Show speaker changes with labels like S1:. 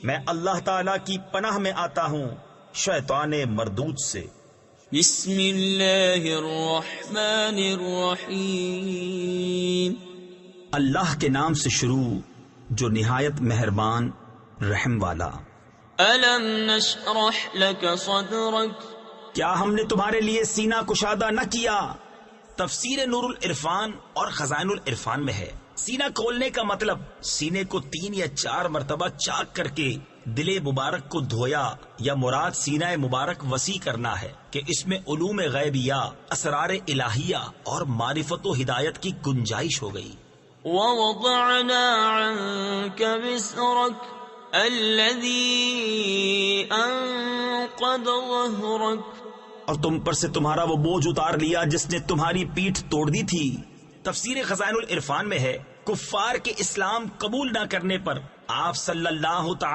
S1: میں اللہ تعالی کی پناہ میں آتا ہوں شیطان مردود سے۔
S2: بسم اللہ الرحمن الرحیم۔
S1: اللہ کے نام سے شروع جو نہایت مہربان رحم والا۔
S2: الم نشرح لك صدرك۔
S1: کیا ہم نے تمہارے لیے سینہ کشادہ نہ کیا؟ تفسیر نور العرفان اور خزائن العرفان میں ہے سینہ کھولنے کا مطلب سینے کو 3 یا 4 مرتبہ چاک کر کے دل مبارک کو دھویا، یا مراد سینہ مبارک وسیع کرنا ہے کہ اس میں علوم غیبیہ، اسرار الہیہ اور معرفت و ہدایت کی گنجائش ہو گئی۔
S2: ووضعنا عنك وزرك الذي انقض ظهرك۔
S1: اور تم پر سے تمہارا وہ بوجھ اتار لیا جس نے تمہاری پیٹھ توڑ دی تھی۔ تفسیر خزائن العرفان میں ہے کفار کے اسلام قبول نہ کرنے پر آپ صلی اللہ تعالی